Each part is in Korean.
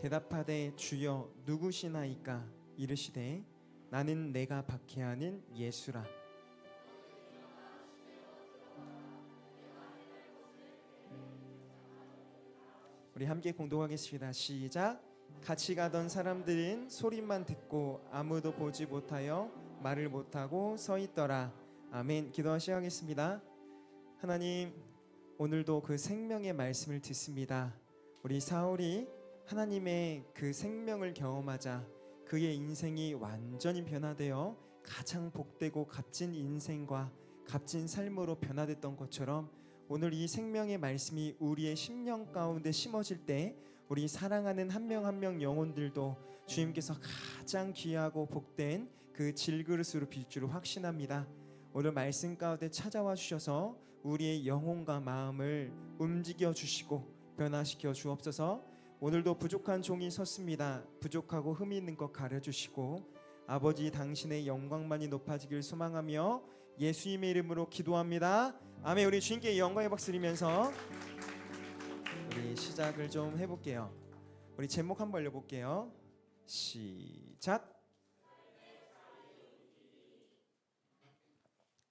대답하되 주여 누구시나이까 이르시되 나는 내가 박해하는 예수라. 우리 함께 공독하겠습니다. 시작. 같이 가던 사람들은 소리만 듣고 아무도 보지 못하여 말을 못하고 서 있더라. 아멘. 기도 시작하겠습니다. 하나님, 오늘도 그 생명의 말씀을 듣습니다. 우리 사울이 하나님의 그 생명을 경험하자 그의 인생이 완전히 변화되어 가장 복되고 값진 인생과 값진 삶으로 변화됐던 것처럼 오늘 이 생명의 말씀이 우리의 심령 가운데 심어질 때 우리 사랑하는 한 명 한 명 영혼들도 주님께서 가장 귀하고 복된 그 질그릇으로 빌 줄 확신합니다. 오늘 말씀 가운데 찾아와 주셔서 우리의 영혼과 마음을 움직여 주시고 변화시켜 주옵소서. 오늘도 부족한 종이 섰습니다. 부족하고 흠이 있는 것 가려주시고 아버지 당신의 영광만이 높아지길 소망하며 예수님의 이름으로 기도합니다. 아멘. 우리 주님께 영광의 박수 드리면서 우리 시작을 좀 해볼게요. 우리 제목 한번 읽어볼게요. 시작.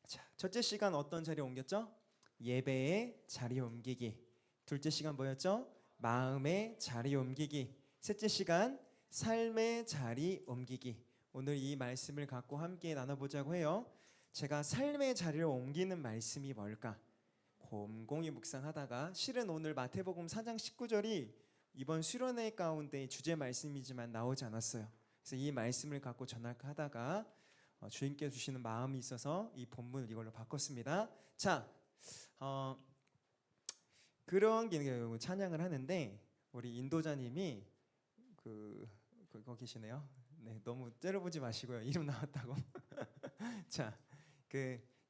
자, 첫째 시간 어떤 자리에 옮겼죠? 예배의 자리에 옮기기. 둘째 시간 뭐였죠? 마음의 자리 옮기기. 셋째 시간 삶의 자리 옮기기. 오늘 이 말씀을 갖고 함께 나눠보자고 해요. 제가 삶의 자리를 옮기는 말씀이 뭘까 곰곰이 묵상하다가 실은 오늘 마태복음 4장 19절이 이번 수련회 가운데 주제 말씀이지만 나오지 않았어요. 그래서 이 말씀을 갖고 전할까 하다가 주님께 주시는 마음이 있어서 이 본문을 이걸로 바꿨습니다. 자, 그런 게 찬양을 하는데 우리 인도자님이 거기 계시네요. 네, 너무 째려보지 마시고요. 이름 나왔다고. 자,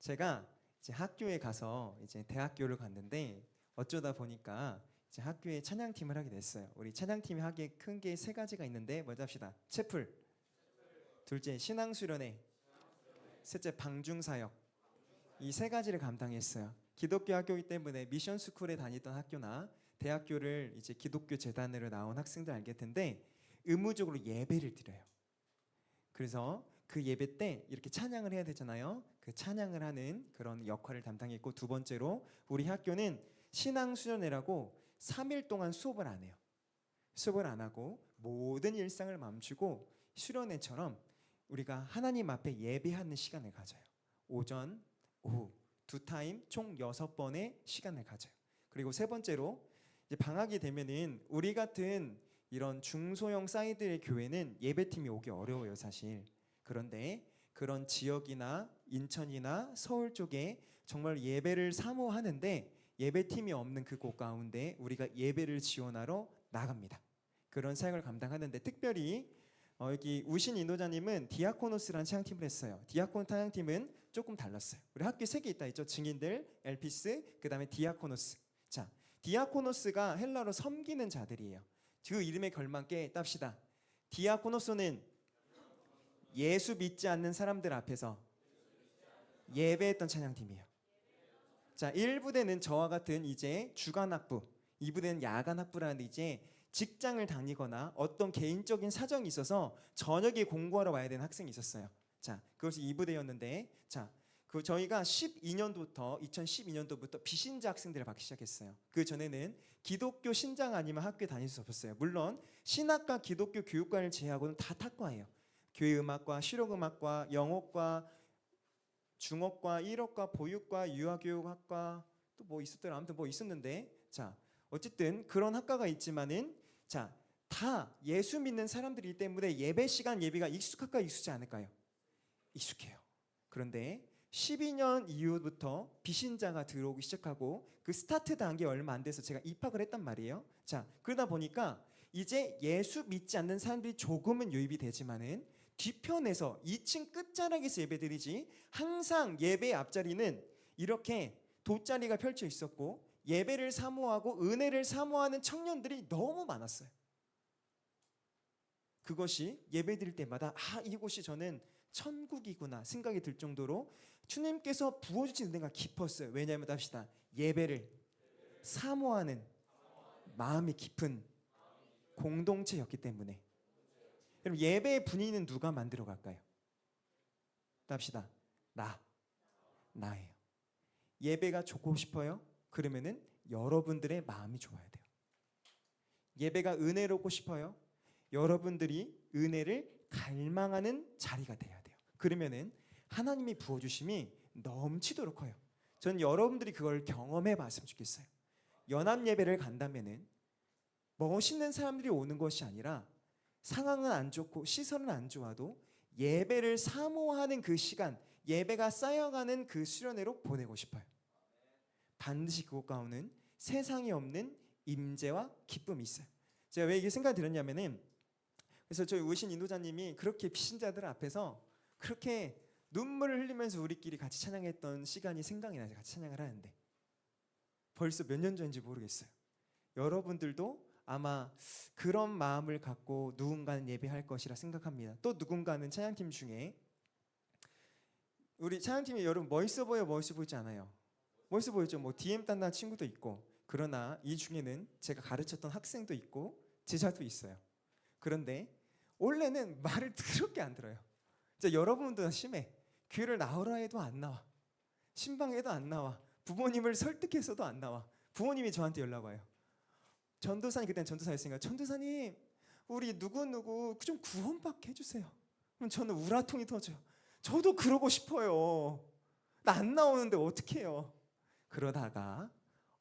제가 이제 학교에 가서 이제 대학교를 갔는데 어쩌다 보니까 이제 학교에 찬양팀을 하게 됐어요. 우리 찬양팀이 하기에 큰 게 세 가지가 있는데 먼저 합시다. 채플, 둘째 신앙수련회, 셋째 방중사역. 이 세 가지를 감당했어요. 기독교 학교이기 때문에 미션 스쿨에 다니던 학교나 대학교를 이제 기독교 재단으로 나온 학생들 알게 텐데 의무적으로 예배를 드려요. 그래서 그 예배 때 이렇게 찬양을 해야 되잖아요. 그 찬양을 하는 그런 역할을 담당했고, 두 번째로 우리 학교는 신앙수련회라고 3일 동안 수업을 안 해요. 수업을 안 하고 모든 일상을 멈추고 수련회처럼 우리가 하나님 앞에 예배하는 시간을 가져요. 오전, 오후 두 타임 총 6번의 시간을 가져요. 그리고 세 번째로 이제 방학이 되면은 우리 같은 이런 중소형 사이드의 교회는 예배팀이 오기 어려워요, 사실. 그런데 그런 지역이나 인천이나 서울 쪽에 정말 예배를 사모하는데 예배팀이 없는 그 곳 가운데 우리가 예배를 지원하러 나갑니다. 그런 사역을 감당하는데 특별히 여기 우신 인도자님은 디아코노스라는 찬양팀을 했어요. 디아코노 찬양팀은 조금 달랐어요. 우리 학교에 3개 있다 했죠. 증인들, 엘피스, 그 다음에 디아코노스. 자, 디아코노스가 헬라로 섬기는 자들이에요. 그 이름에 걸맞게 땁시다. 디아코노스는 예수 믿지 않는 사람들 앞에서 예배했던 찬양팀이에요. 자, 1부대는 저와 같은 이제 주간학부, 2부대는 야간학부라는데 이제 직장을 다니거나 어떤 개인적인 사정이 있어서 저녁에 공부하러 와야 되는 학생이 있었어요. 자, 그것이 2부대였는데, 자, 저희가 2012년도부터 비신자 학생들을 받기 시작했어요. 그 전에는 기독교 신장 아니면 학교에 다닐 수 없었어요. 물론 신학과 기독교 교육과를 제외하고는 다 탁과예요. 교회음악과, 실용음악과, 영어과, 중어과, 일어과, 보육과, 유아교육학과 또 뭐 있었더라. 아무튼 뭐 있었는데, 자, 어쨌든 그런 학과가 있지만은 자, 다 예수 믿는 사람들이기 때문에 예배 시간 예배가 익숙할까 익숙지 않을까요? 익숙해요. 그런데 12년 이후부터 비신자가 들어오기 시작하고 그 스타트 단계 얼마 안 돼서 제가 입학을 했단 말이에요. 자, 그러다 보니까 이제 예수 믿지 않는 사람들이 조금은 유입이 되지만은 뒤편에서 2층 끝자락에서 예배드리지 항상 예배 앞자리는 이렇게 돗자리가 펼쳐 있었고 예배를 사모하고 은혜를 사모하는 청년들이 너무 많았어요. 그것이 예배드릴 때마다 이곳이 저는 천국이구나 생각이 들 정도로 주님께서 부어주신 은혜가 깊었어요. 왜냐하면 합시다. 예배를 사모하는 마음이 깊은 공동체였기 때문에. 그럼 예배의 분위기는 누가 만들어 갈까요? 합시다. 나예요. 예배가 좋고 싶어요? 그러면은 여러분들의 마음이 좋아야 돼요. 예배가 은혜롭고 싶어요? 여러분들이 은혜를 갈망하는 자리가 돼야 돼요. 그러면은 하나님이 부어주심이 넘치도록 커요. 저는 여러분들이 그걸 경험해 봤으면 좋겠어요. 연합 예배를 간다면은 멋있는 사람들이 오는 것이 아니라 상황은 안 좋고 시설은 안 좋아도 예배를 사모하는 그 시간, 예배가 쌓여가는 그 수련회로 보내고 싶어요. 반드시 그곳 가운데는 세상에 없는 임재와 기쁨이 있어요. 제가 왜 이게 생각이 들었냐면은, 그래서 저희 우신 인도자님이 그렇게 피신자들 앞에서 그렇게 눈물을 흘리면서 우리끼리 같이 찬양했던 시간이 생각이 나요. 같이 찬양을 하는데 벌써 몇 년 전인지 모르겠어요. 여러분들도 아마 그런 마음을 갖고 누군가는 예배할 것이라 생각합니다. 또 누군가는 찬양팀 중에, 우리 찬양팀이 여러분 멋있어 보이지 않아요? 멋있어 보이죠? 뭐 DM 단단 친구도 있고. 그러나 이 중에는 제가 가르쳤던 학생도 있고 제자도 있어요. 그런데 원래는 말을 더럽게 안 들어요. 진짜 여러분도 심해. 교회를 나오라 해도 안 나와. 신방에도 안 나와. 부모님을 설득해서도 안 나와. 부모님이 저한테 연락 와요. 전도사님, 그때는 전도사였으니까, 전도사님 우리 누구 좀 구원받게 해주세요. 그럼 저는 우라통이 터져요. 저도 그러고 싶어요. 나 안 나오는데 어떡해요. 그러다가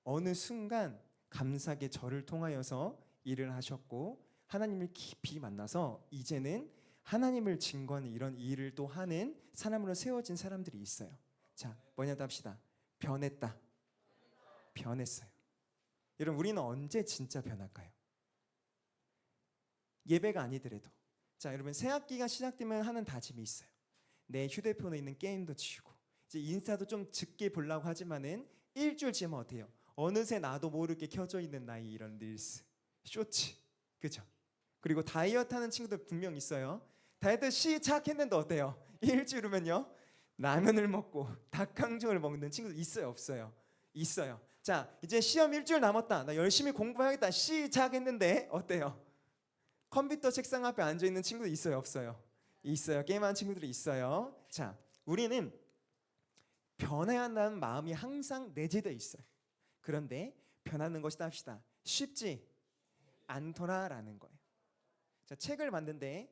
어느 순간 감사하게 저를 통하여서 일을 하셨고 하나님을 깊이 만나서 이제는 하나님을 증거하는 이런 일을 또 하는 사람으로 세워진 사람들이 있어요. 자, 뭐냐도 합시다. 변했다. 변했어요. 여러분, 우리는 언제 진짜 변할까요? 예배가 아니더라도. 자, 여러분, 새 학기가 시작되면 하는 다짐이 있어요. 내 휴대폰에 있는 게임도 지우고, 이제 인스타도 좀 적게 보려고 하지만은 일주일 지나면 어때요? 어느새 나도 모르게 켜져 있는 나의 이런 릴스, 쇼츠, 그죠? 그리고 다이어트 하는 친구들 분명 있어요. 다이어트 시작했는데 어때요? 일주일 후면요, 라면을 먹고 닭강정을 먹는 친구들 있어요, 없어요? 있어요. 자, 이제 시험 일주일 남았다. 나 열심히 공부해야겠다. 시작했는데 어때요? 컴퓨터 책상 앞에 앉아 있는 친구들 있어요, 없어요? 있어요. 게임하는 친구들이 있어요. 자, 우리는 변해야 한다는 마음이 항상 내재되어 있어요. 그런데 변하는 것이다 합시다. 쉽지 않더라라는 거예요. 자, 책을 만드는데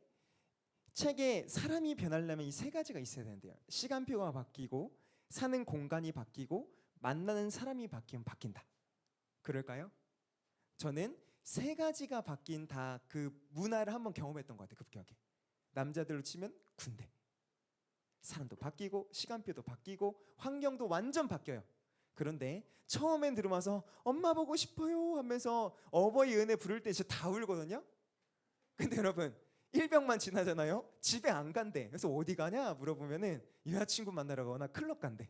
책에 사람이 변하려면 이 세 가지가 있어야 되는데요. 시간표가 바뀌고, 사는 공간이 바뀌고, 만나는 사람이 바뀌면 바뀐다. 그럴까요? 저는 세 가지가 바뀐 다 그 문화를 한번 경험했던 것 같아요. 급격하게. 남자들로 치면 군대. 사람도 바뀌고 시간표도 바뀌고 환경도 완전 바뀌어요. 그런데 처음엔 들어와서 엄마 보고 싶어요 하면서 어버이 은혜 부를 때 진짜 다 울거든요. 근데 여러분, 일병만 지나잖아요. 집에 안 간대. 그래서 어디 가냐 물어보면은 여자친구 만나러 가거나 클럽 간대.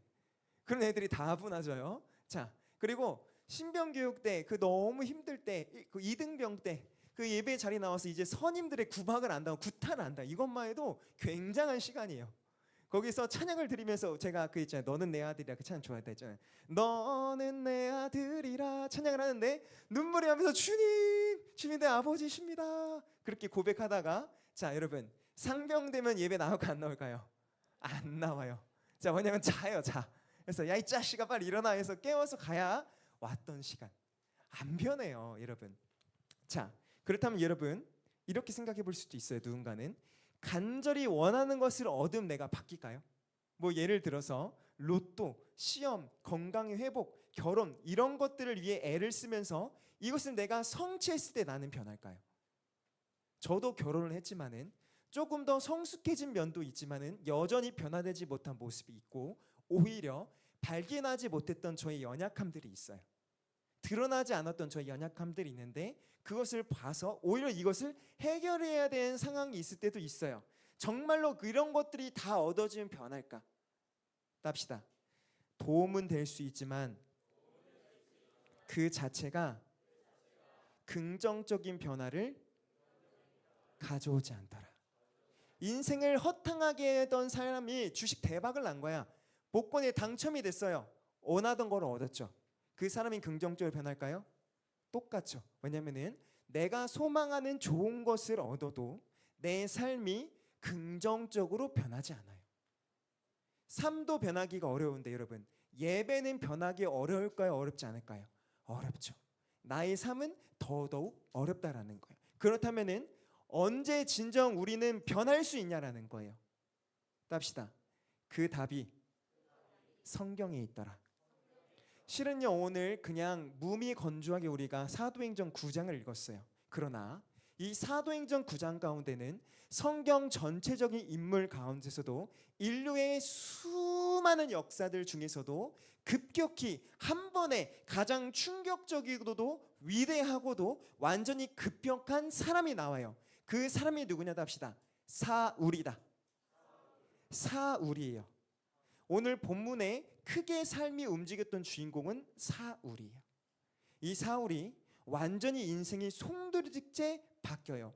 그런 애들이 다분하져요. 자, 그리고 신병교육 때 그 너무 힘들 때, 그 이등병 때 그 예배 자리 나와서 이제 선임들의 구박을 안다고, 구타를 안다. 이것만 해도 굉장한 시간이에요. 거기서 찬양을 드리면서 제가 그 있잖아요. 너는 내 아들이라, 그 찬양 좋아했다 했잖아요. 너는 내 아들이라 찬양을 하는데 눈물이 나면서 주님 내 아버지십니다. 그렇게 고백하다가, 자 여러분, 상병되면 예배 나올까 안 나올까요? 안 나와요. 자, 뭐냐면 자요, 자. 그래서 야 이 자식아 빨리 일어나 해서 깨워서 가야 왔던 시간. 안 변해요, 여러분. 자, 그렇다면 여러분 이렇게 생각해 볼 수도 있어요. 누군가는 간절히 원하는 것을 얻으면 내가 바뀔까요? 뭐 예를 들어서 로또, 시험, 건강의 회복, 결혼 이런 것들을 위해 애를 쓰면서 이것을 내가 성취했을 때 나는 변할까요? 저도 결혼을 했지만은 조금 더 성숙해진 면도 있지만은 여전히 변화되지 못한 모습이 있고, 오히려 발견하지 못했던 저의 연약함들이 있어요. 드러나지 않았던 저의 연약함들이 있는데 그것을 봐서 오히려 이것을 해결해야 되는 상황이 있을 때도 있어요. 정말로 그런 것들이 다 얻어지면 변할까? 답시다. 도움은 될 수 있지만 그 자체가 긍정적인 변화를 가져오지 않더라. 인생을 허탕하게 했던 사람이 주식 대박을 난 거야. 복권에 당첨이 됐어요. 원하던 걸 얻었죠. 그 사람이 긍정적으로 변할까요? 똑같죠. 왜냐면은 내가 소망하는 좋은 것을 얻어도 내 삶이 긍정적으로 변하지 않아요. 삶도 변하기가 어려운데 여러분, 예배는 변하기 어려울까요? 어렵지 않을까요? 어렵죠. 나의 삶은 더더욱 어렵다라는 거예요. 그렇다면은 언제 진정 우리는 변할 수 있냐라는 거예요. 답시다. 그 답이 성경에 있더라. 실은요, 오늘 그냥 무미건조하게 우리가 사도행전 9장을 읽었어요. 그러나 이 사도행전 9장 가운데는 성경 전체적인 인물 가운데서도 인류의 수많은 역사들 중에서도 급격히 한 번에 가장 충격적이고도 위대하고도 완전히 급격한 사람이 나와요. 그 사람이 누구냐도 합시다. 사울이다. 사울이에요. 오늘 본문에 크게 삶이 움직였던 주인공은 사울이에요. 이 사울이 완전히 인생이 송두리째 바뀌어요.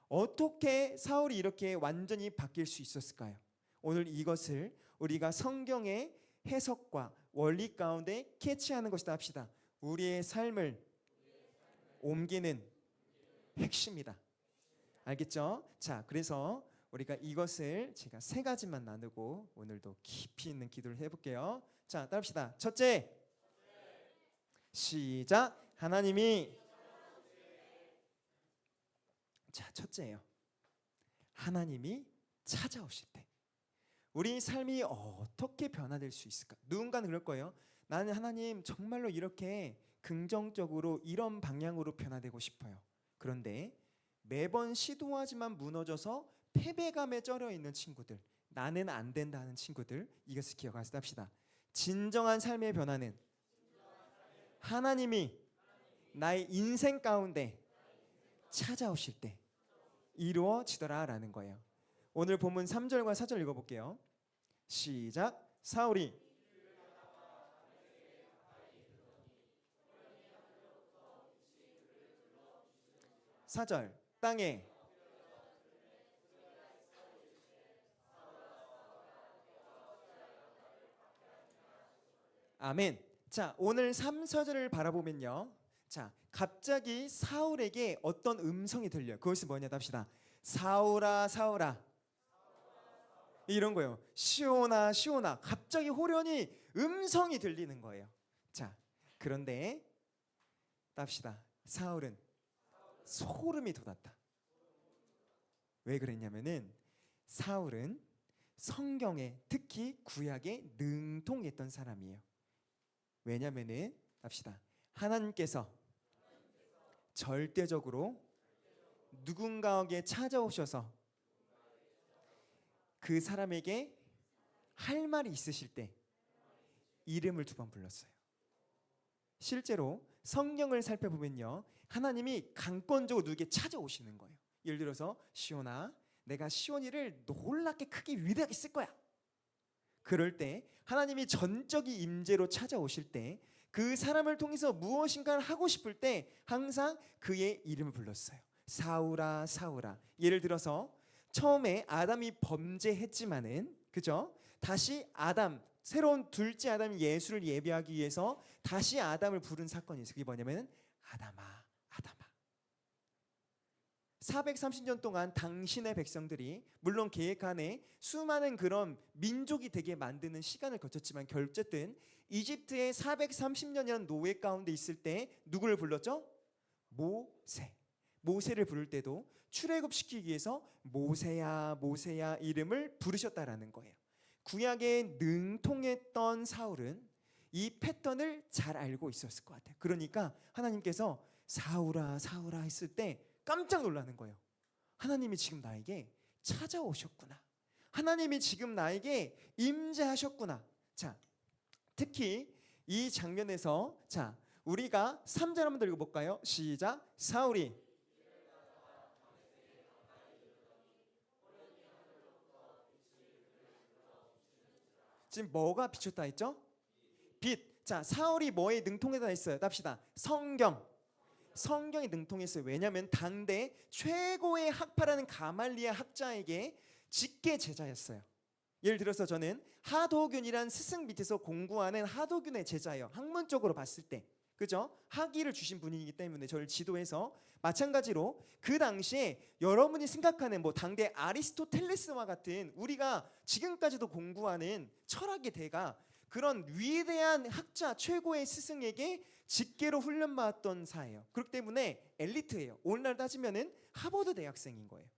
어떻게 사울이 이렇게 완전히 바뀔 수 있었을까요? 오늘 이것을 우리가 성경의 해석과 원리 가운데 캐치하는 것이다 합시다. 우리의 삶을 옮기는 핵심이다. 알겠죠? 자, 그래서 우리가 이것을 제가 3가지만 나누고 오늘도 깊이 있는 기도를 해볼게요. 자, 따라합시다. 첫째, 시작. 하나님이, 자, 첫째예요. 하나님이 찾아오실 때 우리 삶이 어떻게 변화될 수 있을까? 누군가는 그럴 거예요. 나는 하나님 정말로 이렇게 긍정적으로 이런 방향으로 변화되고 싶어요. 그런데 매번 시도하지만 무너져서 패배감에 쩔어 있는 친구들, 나는 안 된다 하는 친구들, 이것을 기억하시다 합시다. 진정한 삶의 변화는 하나님이 나의 인생 가운데 찾아오실 때 이루어지더라라는 거예요. 오늘 본문 3절과 4절 읽어볼게요. 시작. 사울이 4절 땅에 아멘. 자, 오늘 3, 4절을 바라보면요. 자, 갑자기 사울에게 어떤 음성이 들려요. 그것이 뭐냐 합시다. 사울아 사울아. 이런 거예요. 시온아 시온아. 갑자기 호련히 음성이 들리는 거예요. 자, 그런데 답시다. 사울은 소름이 돋았다. 왜 그랬냐면은 사울은 성경에 특히 구약에 능통했던 사람이에요. 왜냐면은 합시다. 하나님께서 절대적으로 누군가에게 찾아오셔서 그 사람에게 할 말이 있으실 때 이름을 2번 불렀어요. 실제로 성경을 살펴보면요, 하나님이 강권적으로 누구에게 찾아오시는 거예요. 예를 들어서 시온아, 내가 시온이를 놀랍게 크게 위대하게 쓸 거야. 그럴 때 하나님이 전적인 임재로 찾아오실 때 그 사람을 통해서 무엇인가를 하고 싶을 때 항상 그의 이름을 불렀어요. 사울아 사울아. 예를 들어서 처음에 아담이 범죄했지만은, 그죠? 다시 아담, 새로운 둘째 아담 예수를 예비하기 위해서 다시 아담을 부른 사건이 있어요. 그게 뭐냐면 아담아 아담아. 430년 동안 당신의 백성들이 물론 계획 안에 수많은 그런 민족이 되게 만드는 시간을 거쳤지만 어쨌든 이집트의 430년이라는 노예 가운데 있을 때 누구를 불렀죠? 모세를 부를 때도 출애굽시키기 위해서 모세야 모세야 이름을 부르셨다라는 거예요. 구약에 능통했던 사울은 이 패턴을 잘 알고 있었을 것 같아요. 그러니까 하나님께서 사울아 사울아 했을 때 깜짝 놀라는 거예요. 하나님이 지금 나에게 찾아오셨구나. 하나님이 지금 나에게 임재하셨구나. 자, 특히 이 장면에서 자, 우리가 3절 한번 더 읽어볼까요? 시작. 사울이 지금 뭐가 비쳤다 했죠? 빛. 자, 사울이 뭐에 능통하다 했어요? 답시다. 성경이 능통했어요. 왜냐하면 당대 최고의 학파라는 가말리아 학자에게 직계 제자였어요. 예를 들어서 저는 하도균이란 스승 밑에서 공부하는 하도균의 제자예요. 학문적으로 봤을 때. 그죠? 학위를 주신 분이기 때문에 저를 지도해서 마찬가지로 그 당시에 여러분이 생각하는 뭐 당대 아리스토텔레스와 같은 우리가 지금까지도 공부하는 철학의 대가 그런 위대한 학자 최고의 스승에게 직계로 훈련받았던 사예요. 그렇기 때문에 엘리트예요. 오늘날 따지면은 하버드 대학생인 거예요.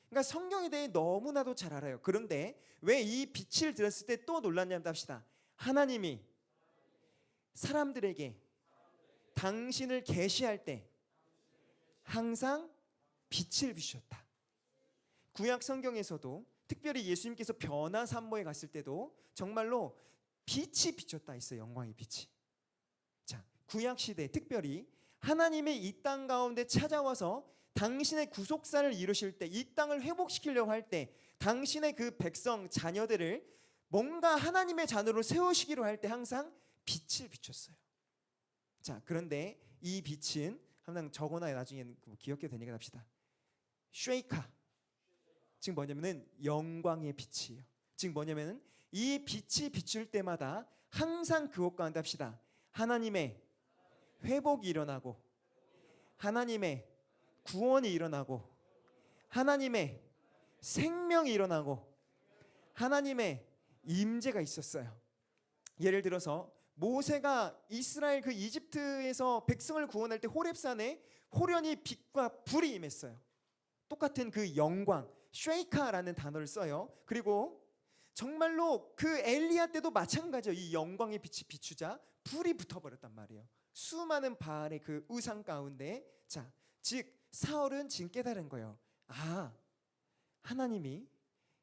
그러니까 성경에 대해 너무나도 잘 알아요. 그런데 왜 이 빛을 들었을 때 또 놀랐냐면 합시다. 하나님이 사람들에게 당신을 계시할 때 항상 빛을 비추셨다. 구약 성경에서도 특별히 예수님께서 변화 산모에 갔을 때도 정말로 빛이 비쳤다 했어요. 영광의 빛이. 자, 구약 시대 특별히 하나님의 이 땅 가운데 찾아와서 당신의 구속사를 이루실 때, 이 땅을 회복시키려고 할 때 당신의 그 백성 자녀들을 뭔가 하나님의 자녀로 세우시기로 할 때 항상 빛을 비췄어요. 자, 그런데 이 빛은 항상 적어놔 나중에 기억해도 되니까 합시다. 쉐이카. 지금 뭐냐면은 영광의 빛이에요. 지금 뭐냐면은 이 빛이 비출 때마다 항상 그것 가운데 합시다. 하나님의 회복이 일어나고 하나님의 구원이 일어나고 하나님의 생명이 일어나고 하나님의 임재가 있었어요. 예를 들어서 모세가 이스라엘 그 이집트에서 백성을 구원할 때 호렙산에 호련히 빛과 불이 임했어요. 똑같은 그 영광, 쉐이카라는 단어를 써요. 그리고 정말로 그 엘리야 때도 마찬가지예요. 이 영광의 빛이 비추자 불이 붙어버렸단 말이에요. 수많은 바알의 그 우상 가운데. 자, 즉 사울은 지금 깨달은 거예요. 아, 하나님이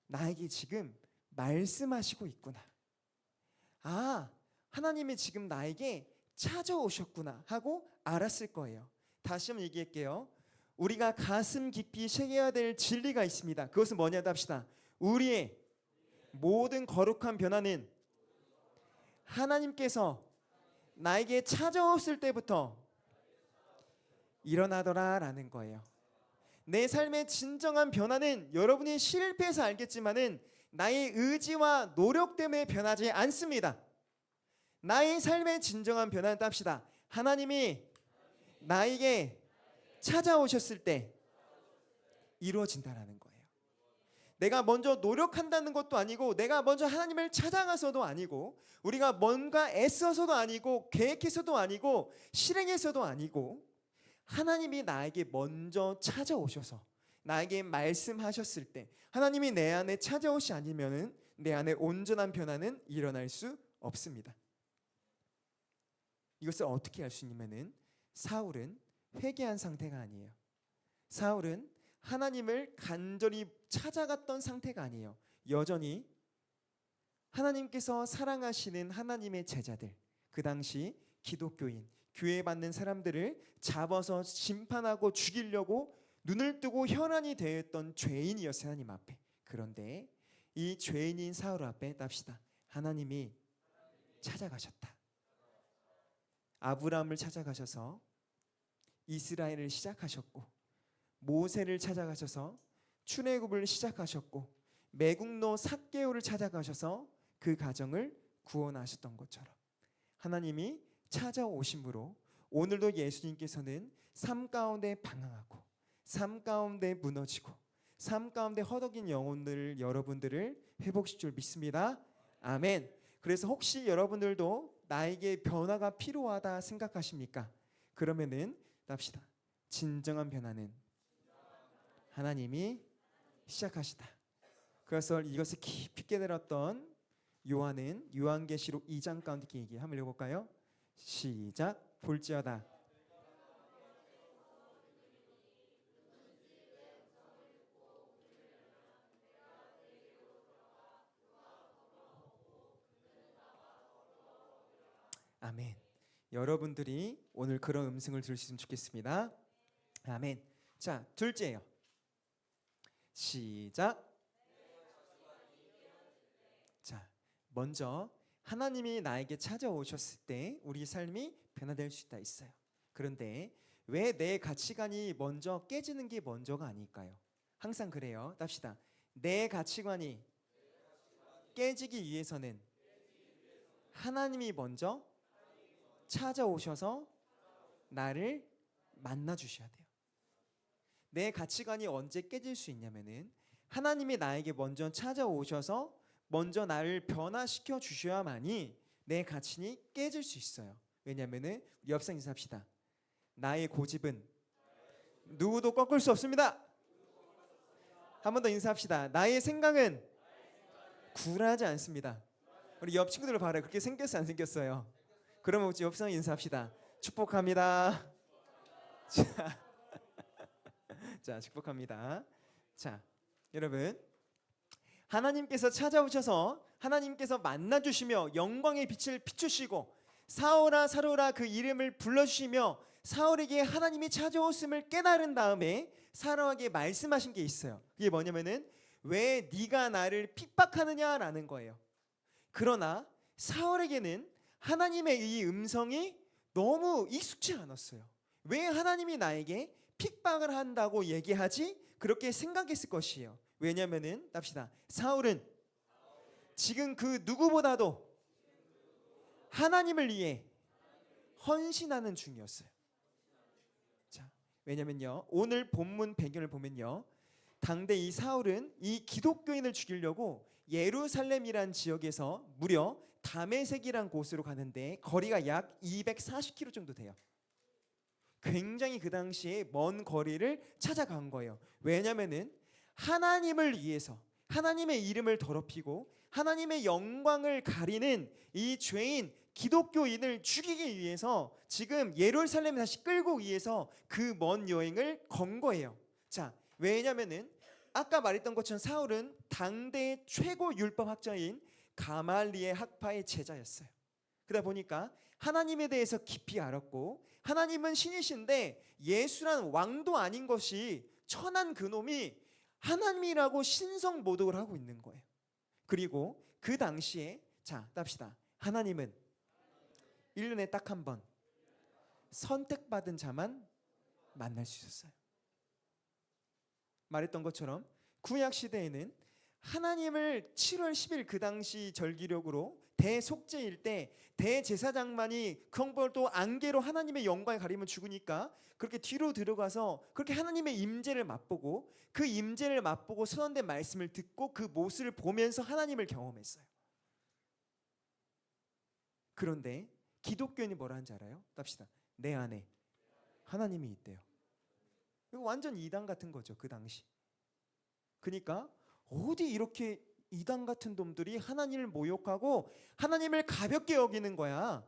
나에게 지금 말씀하시고 있구나. 아, 하나님이 지금 나에게 찾아오셨구나 하고 알았을 거예요. 다시 한번 얘기할게요. 우리가 가슴 깊이 새겨야 될 진리가 있습니다. 그것은 뭐냐도 합시다. 우리의 모든 거룩한 변화는 하나님께서 나에게 찾아오실 때부터 일어나더라라는 거예요. 내 삶의 진정한 변화는 여러분이 실패해서 알겠지만은 나의 의지와 노력 때문에 변하지 않습니다. 나의 삶의 진정한 변화는 합시다. 하나님이 나에게 찾아오셨을 때 이루어진다라는 거예요. 내가 먼저 노력한다는 것도 아니고 내가 먼저 하나님을 찾아가서도 아니고 우리가 뭔가 애써서도 아니고 계획해서도 아니고 실행해서도 아니고 하나님이 나에게 먼저 찾아오셔서 나에게 말씀하셨을 때 하나님이 내 안에 찾아오시 아니면은 내 안에 온전한 변화는 일어날 수 없습니다. 이것을 어떻게 알 수 있냐면은 사울은 회개한 상태가 아니에요. 사울은 하나님을 간절히 찾아갔던 상태가 아니에요. 여전히 하나님께서 사랑하시는 하나님의 제자들, 그 당시 기독교인, 교회 받는 사람들을 잡아서 심판하고 죽이려고 눈을 뜨고 혈안이 되었던 죄인이었어요. 하나님 앞에. 그런데 이 죄인인 사울 앞에 답시다. 하나님이 찾아가셨다. 아브라함을 찾아가셔서 이스라엘을 시작하셨고 모세를 찾아가셔서 출애굽을 시작하셨고 매국노 삭개오를 찾아가셔서 그 가정을 구원하셨던 것처럼 하나님이 찾아오심으로 오늘도 예수님께서는 삶 가운데 방황하고 삶 가운데 무너지고 삶 가운데 허덕인 영혼들 여러분들을 회복시킬 줄 믿습니다. 아멘. 그래서 혹시 여러분들도 나에게 변화가 필요하다 생각하십니까? 그러면은 답시다. 진정한 변화는 하나님이 시작하시다. 그래서 이것을 깊이 깨달았던 요한은 요한계시록 2장 가운데 얘기 한번 읽어볼까요? 시작. 볼지어다 아멘. 여러분들이 오늘 그런 음성을 들을 수 있으면 좋겠습니다. 아멘. 자, 둘째예요. 시작. 자, 먼저 하나님이 나에게 찾아오셨을 때 우리 삶이 변화될 수 있다 있어요. 그런데 왜 내 가치관이 먼저 깨지는 게 먼저가 아닐까요? 항상 그래요. 답시다. 내 가치관이 깨지기 위해서는 하나님이 먼저 찾아오셔서 나를 만나 주셔야 돼요. 내 가치관이 언제 깨질 수 있냐면은 하나님이 나에게 먼저 찾아오셔서 먼저 나를 변화시켜 주셔야만이 내 가치관이 깨질 수 있어요. 왜냐면은 우리 옆상 인사합시다. 나의 고집은 누구도 꺾을 수 없습니다. 한 번 더 인사합시다. 나의 생각은 굴하지 않습니다. 우리 옆 친구들을 봐라. 그렇게 생겼어요, 안 생겼어요? 그러면 우리 옆상 인사합시다. 축복합니다. 자, 축복합니다. 자, 여러분, 하나님께서 찾아오셔서 하나님께서 만나주시며 영광의 빛을 비추시고 사울아 사울아 그 이름을 불러주시며 사울에게 하나님이 찾아오심을 깨달은 다음에 사울에게 말씀하신 게 있어요. 그게 뭐냐면은 왜 네가 나를 핍박하느냐라는 거예요. 그러나 사울에게는 하나님의 이 음성이 너무 익숙치 않았어요. 왜 하나님이 나에게 핍박을 한다고 얘기하지? 그렇게 생각했을 것이에요. 왜냐면은 답시다. 사울은 지금 그 누구보다도 하나님을 위해 헌신하는 중이었어요. 자, 왜냐면요. 오늘 본문 배경을 보면요. 당대 이 사울은 이 기독교인을 죽이려고 예루살렘이란 지역에서 무려 다메섹이란 곳으로 가는데 거리가 약 240km 정도 돼요. 굉장히 그 당시에 먼 거리를 찾아간 거예요. 왜냐면은 하나님을 위해서 하나님의 이름을 더럽히고 하나님의 영광을 가리는 이 죄인 기독교인을 죽이기 위해서 지금 예루살렘에 다시 끌고 위해서 그 먼 여행을 건 거예요. 자, 왜냐면은 아까 말했던 것처럼 사울은 당대 최고 율법학자인 가말리엘 학파의 제자였어요. 그러다 보니까 하나님에 대해서 깊이 알았고 하나님은 신이신데 예수란 왕도 아닌 것이 천한 그놈이 하나님이라고 신성 모독을 하고 있는 거예요. 그리고 그 당시에 자, 답시다. 하나님은 1년에 딱 한 번 선택받은 자만 만날 수 있었어요. 말했던 것처럼 구약 시대에는 하나님을 7월 10일 그 당시 절기력으로 대속죄일 때 대제사장만이 그걸 또 안개로 하나님의 영광을 가리면 죽으니까 그렇게 뒤로 들어가서 그렇게 하나님의 임재를 맛보고 그 임재를 맛보고 선언된 말씀을 듣고 그 모습을 보면서 하나님을 경험했어요. 그런데 기독교인이 뭐라 하는지 알아요? 답시다. 내 안에 하나님이 있대요. 이거 완전 이단 같은 거죠. 그 당시. 그러니까 어디 이렇게 이단 같은 놈들이 하나님을 모욕하고 하나님을 가볍게 여기는 거야.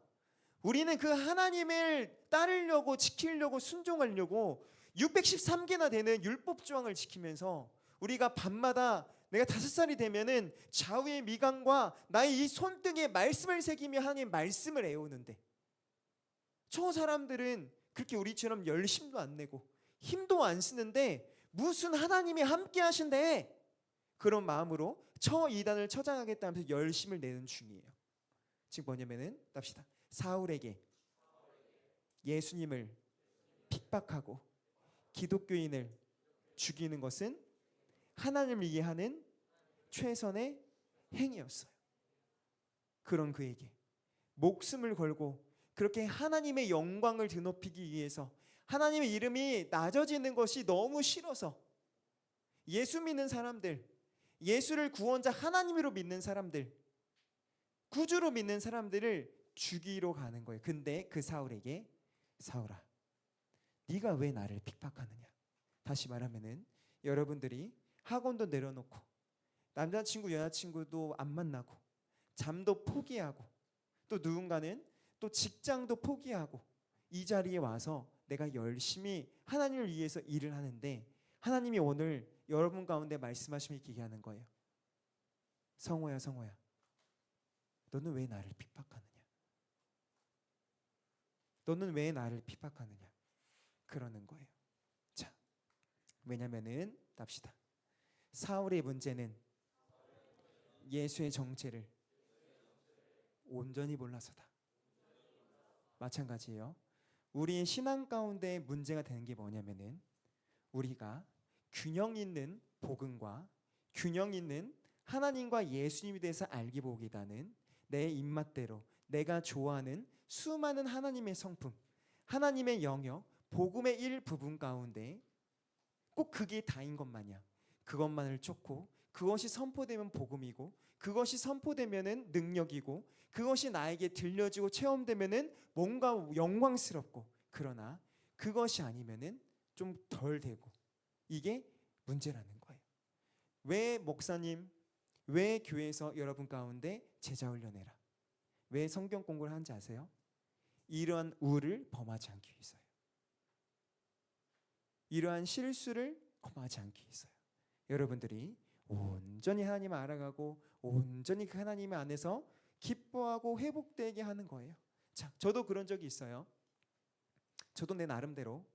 우리는 그 하나님을 따르려고 지키려고 순종하려고 613개나 되는 율법 조항을 지키면서 우리가 밤마다 내가 5살이 되면은 좌우의 미간과 나의 이 손등에 말씀을 새기며 하나님 말씀을 애우는데 저 사람들은 그렇게 우리처럼 열심도 안 내고 힘도 안 쓰는데 무슨 하나님이 함께 하신대 그런 마음으로 저 이단을 처장하겠다면서 열심을 내는 중이에요. 지금 뭐냐면은 답시다. 사울에게 예수님을 핍박하고 기독교인을 죽이는 것은 하나님을 이해하는 최선의 행위였어요. 그런 그에게 목숨을 걸고 그렇게 하나님의 영광을 드높이기 위해서 하나님의 이름이 낮아지는 것이 너무 싫어서 예수 믿는 사람들, 예수를 구원자 하나님으로 믿는 사람들, 구주로 믿는 사람들을 죽이러 가는 거예요. 근데 그 사울에게 사울아, 네가 왜 나를 핍박하느냐? 다시 말하면은 여러분들이 학원도 내려놓고 남자친구 여자친구도 안 만나고 잠도 포기하고 또 누군가는 또 직장도 포기하고 이 자리에 와서 내가 열심히 하나님을 위해서 일을 하는데 하나님이 오늘 여러분 가운데 말씀하시며 이렇게 얘기하는 거예요. 성호야 성호야 너는 왜 나를 핍박하느냐? 너는 왜 나를 핍박하느냐? 그러는 거예요. 자, 왜냐면은 답시다. 사울의 문제는 예수의 정체를 온전히 몰라서다. 마찬가지예요. 우리의 신앙 가운데 문제가 되는 게 뭐냐면은 우리가 균형 있는 복음과 균형 있는 하나님과 예수님에 대해서 알기 보기보다는 내 입맛대로 내가 좋아하는 수많은 하나님의 성품, 하나님의 영역, 복음의 일부분 가운데 꼭 그게 다인 것 마냥 그것만을 쫓고 그것이 선포되면 복음이고 그것이 선포되면은 능력이고 그것이 나에게 들려지고 체험되면은 뭔가 영광스럽고 그러나 그것이 아니면은 좀 덜 되고 이게 문제라는 거예요. 왜 목사님, 왜 교회에서 여러분 가운데 제자 훈련해라? 왜 성경 공부를 하는지 아세요? 이러한 우를 범하지 않기 위해서요. 이러한 실수를 범하지 않기 위해서요. 여러분들이 온전히 하나님을 알아가고 온전히 그 하나님 안에서 기뻐하고 회복되게 하는 거예요. 자, 저도 그런 적이 있어요. 저도 내 나름대로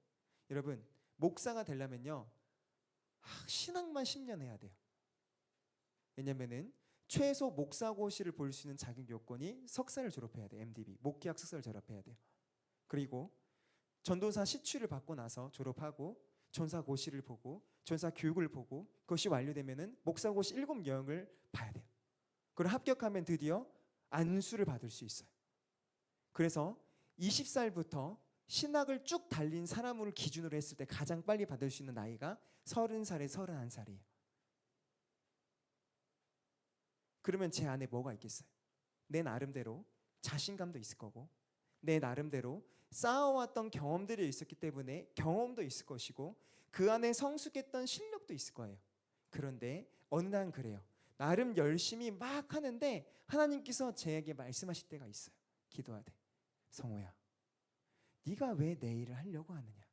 여러분 목사가 되려면요 신학만 10년 해야 돼요. 왜냐면은 최소 목사고시를 볼 수 있는 자격 요건이 석사를 졸업해야 돼요. MDB 목회학 석사를 졸업해야 돼요. 그리고 전도사 시추를 받고 나서 졸업하고 전사고시를 보고 전사 교육을 보고 그것이 완료되면은 목사고시 7영을 봐야 돼요. 그걸 합격하면 드디어 안수를 받을 수 있어요. 그래서 20살부터 신학을 쭉 달린 사람을 기준으로 했을 때 가장 빨리 받을 수 있는 나이가 30살에 31살이에요. 그러면 제 안에 뭐가 있겠어요? 내 나름대로 자신감도 있을 거고 내 나름대로 쌓아왔던 경험들이 있었기 때문에 경험도 있을 것이고 그 안에 성숙했던 실력도 있을 거예요. 그런데 어느 날 그래요. 나름 열심히 막 하는데 하나님께서 제게 말씀하실 때가 있어요. 기도하되 성호야 네가 왜 내 일을 하려고 하느냐.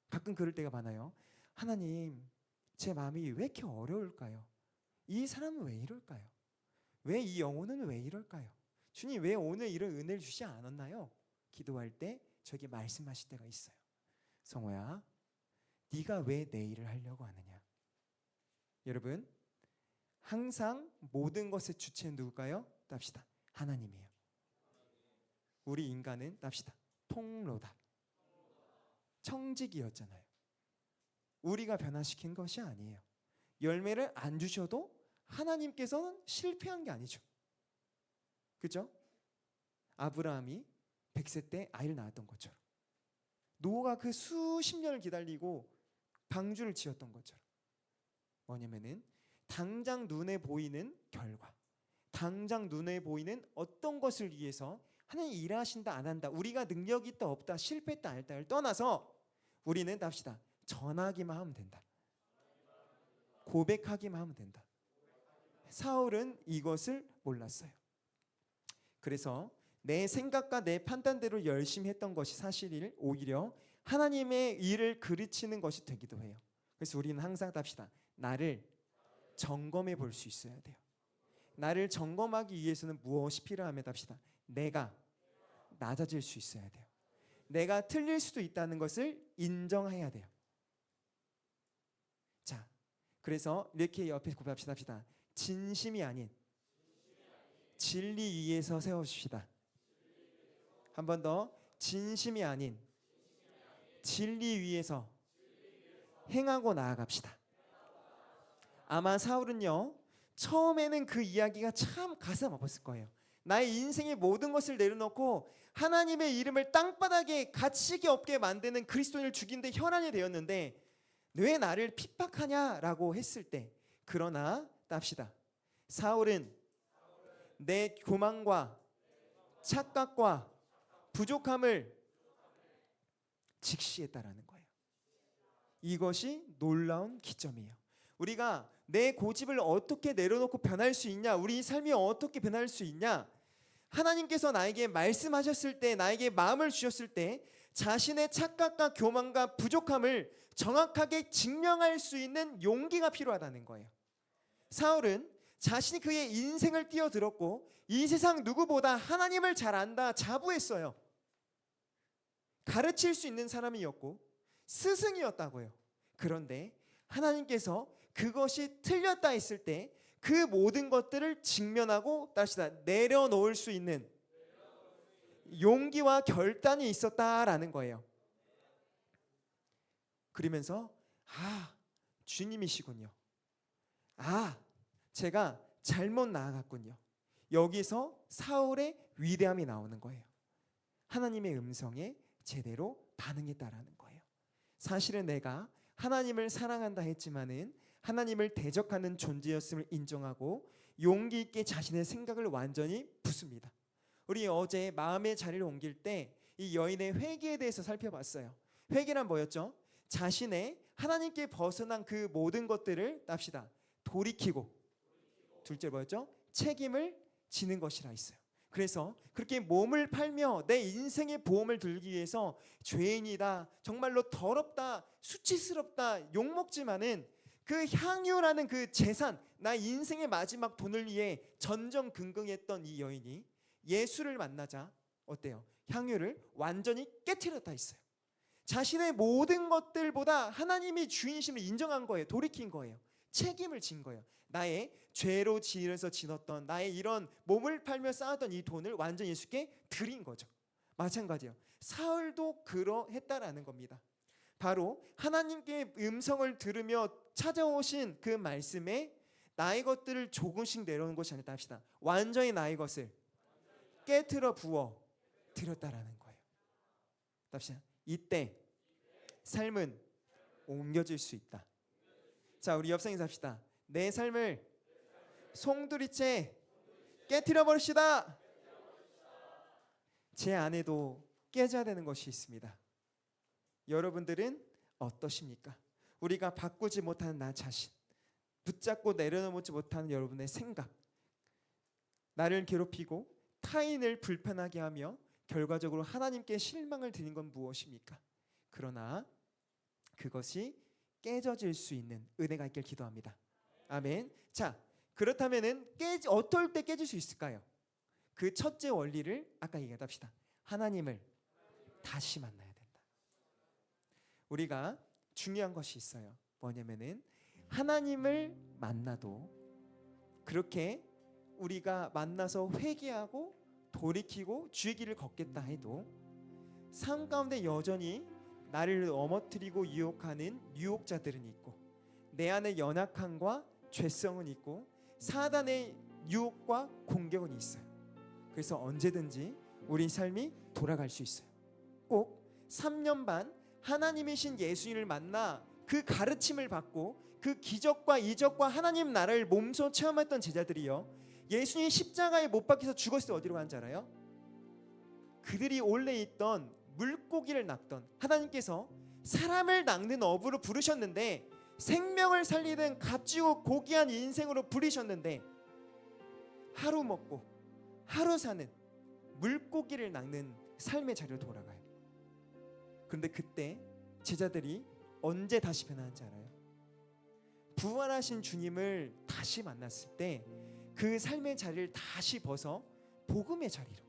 가끔 그럴 때가 많아요. 하나님 제 마음이 왜 이렇게 어려울까요? 이 사람은 왜 이럴까요? 왜 이 영혼은 왜 이럴까요? 주님 왜 오늘 이런 은혜를 주지 않았나요? 기도할 때 저에게 말씀하실 때가 있어요. 성호야 네가 왜 내 일을 하려고 하느냐. 여러분 항상 모든 것의 주체는 누굴까요? 답시다. 하나님이에요. 우리 인간은 답시다. 통로다. 청지기였잖아요. 우리가 변화시킨 것이 아니에요. 열매를 안 주셔도 하나님께서는 실패한 게 아니죠. 그죠? 아브라함이 100세 때 아이를 낳았던 것처럼 노아가 그 수십 년을 기다리고 방주를 지었던 것처럼 뭐냐면은 당장 눈에 보이는 결과 당장 눈에 보이는 어떤 것을 위해서 하나님 일하신다 안 한다 우리가 능력이 있다 없다 실패했다 안 했다를 떠나서 우리는 답시다. 전하기만 하면 된다. 고백하기만 하면 된다. 사울은 이것을 몰랐어요. 그래서 내 생각과 내 판단대로 열심히 했던 것이 사실이 오히려 하나님의 일을 그르치는 것이 되기도 해요. 그래서 우리는 항상 답시다. 나를 점검해 볼 수 있어야 돼요. 나를 점검하기 위해서는 무엇이 필요하면 답시다. 내가 낮아질 수 있어야 돼요. 내가 틀릴 수도 있다는 것을 인정해야 돼요. 자, 그래서 이렇게 옆에 고백합시다. 진심이 아닌 진리 위에서 세워주시다. 한 번 더. 진심이 아닌 진리 위에서 행하고 나아갑시다. 아마 사울은요 처음에는 그 이야기가 참 가슴 아팠을 거예요. 나의 인생의 모든 것을 내려놓고 하나님의 이름을 땅바닥에 가치기 없게 만드는 그리스도인을 죽인 데 혈안이 되었는데 왜 나를 핍박하냐라고 했을 때 그러나 답시다. 사울은 내 교만과 착각과 부족함을 직시했다라는 거예요. 이것이 놀라운 기점이에요. 우리가 내 고집을 어떻게 내려놓고 변할 수 있냐, 우리 삶이 어떻게 변할 수 있냐, 하나님께서 나에게 말씀하셨을 때, 나에게 마음을 주셨을 때 자신의 착각과 교만과 부족함을 정확하게 증명할 수 있는 용기가 필요하다는 거예요. 사울은 자신이 그의 인생을 뛰어들었고 이 세상 누구보다 하나님을 잘 안다 자부했어요. 가르칠 수 있는 사람이었고 스승이었다고요. 그런데 하나님께서 그것이 틀렸다 했을 때 그 모든 것들을 직면하고 다시 내려놓을 수 있는 용기와 결단이 있었다라는 거예요. 그러면서 주님이시군요. 제가 잘못 나아갔군요. 여기서 사울의 위대함이 나오는 거예요. 하나님의 음성에 제대로 반응했다라는 거예요. 사실은 내가 하나님을 사랑한다 했지만은 하나님을 대적하는 존재였음을 인정하고 용기 있게 자신의 생각을 완전히 부숩니다. 우리 어제 마음의 자리를 옮길 때 이 여인의 회개에 대해서 살펴봤어요. 회개란 뭐였죠? 자신의 하나님께 벗어난 그 모든 것들을 납시다 돌이키고, 둘째 뭐였죠? 책임을 지는 것이라 했어요. 그래서 그렇게 몸을 팔며 내 인생의 보험을 들기 위해서 죄인이다, 정말로 더럽다, 수치스럽다 욕먹지만은 그 향유라는 그 재산, 나 인생의 마지막 돈을 위해 전전긍긍했던 이 여인이 예수를 만나자 어때요? 향유를 완전히 깨트렸다 했어요. 자신의 모든 것들보다 하나님이 주인이심을 인정한 거예요. 돌이킨 거예요. 책임을 진 거예요. 나의 죄로 지어서 지었던 나의 이런 몸을 팔며 쌓았던 이 돈을 완전히 예수께 드린 거죠. 마찬가지예요. 사울도 그러했다라는 겁니다. 바로 하나님께 음성을 들으며 찾아오신 그 말씀에 나의 것들을 조금씩 내려오는 것이 아니다 합시다. 완전히 나의 것을 깨트려 부어 드렸다라는 거예요. 합시다. 이때 삶은 옮겨질 수 있다. 자, 우리 옆상에서 합시다. 내 삶을 송두리째 깨트려 버립시다. 제 안에도 깨져야 되는 것이 있습니다. 여러분들은 어떠십니까? 우리가 바꾸지 못하는 나 자신, 붙잡고 내려놓지 못하는 여러분의 생각, 나를 괴롭히고 타인을 불편하게 하며 결과적으로 하나님께 실망을 드리는 건 무엇입니까? 그러나 그것이 깨져질 수 있는 은혜가 있길 기도합니다. 아멘. 자, 그렇다면은 어떨 때 깨질 수 있을까요? 그 첫째 원리를 아까 얘기합시다. 하나님을 다시 만나야 된다. 우리가 중요한 것이 있어요. 뭐냐면은 하나님을 만나도 그렇게 우리가 만나서 회개하고 돌이키고 주의 길을 걷겠다 해도 삶 가운데 여전히 나를 넘어뜨리고 유혹하는 유혹자들은 있고 내 안에 연약함과 죄성은 있고 사단의 유혹과 공격은 있어요. 그래서 언제든지 우리 삶이 돌아갈 수 있어요. 꼭 3년 반 하나님이신 예수님을 만나 그 가르침을 받고 그 기적과 이적과 하나님 나라를 몸소 체험했던 제자들이요, 예수님이 십자가에 못 박혀서 죽었을 때 어디로 간지 알아요? 그들이 원래 있던 물고기를 낚던 하나님께서 사람을 낚는 어부로 부르셨는데 생명을 살리는 값지고 고귀한 인생으로 부르셨는데 하루 먹고 하루 사는 물고기를 낚는 삶의 자리로 돌아가요. 그런데 그때 제자들이 언제 다시 변하는지 알아요? 부활하신 주님을 다시 만났을 때 그 삶의 자리를 다시 벗어 복음의 자리로,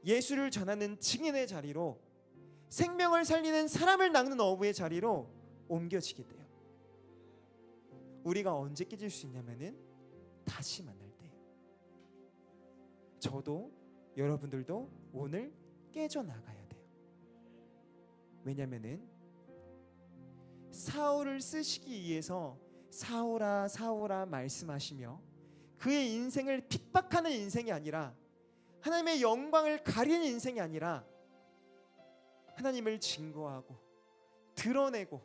예수를 전하는 증인의 자리로, 생명을 살리는 사람을 낚는 어부의 자리로 옮겨지게 돼요. 우리가 언제 깨질 수 있냐면은 다시 만날 때예요. 저도 여러분들도 오늘 깨져나가야 돼요. 왜냐면은 사울을 쓰시기 위해서 사울아 사울아 말씀하시며 그의 인생을 핍박하는 인생이 아니라, 하나님의 영광을 가리는 인생이 아니라 하나님을 증거하고 드러내고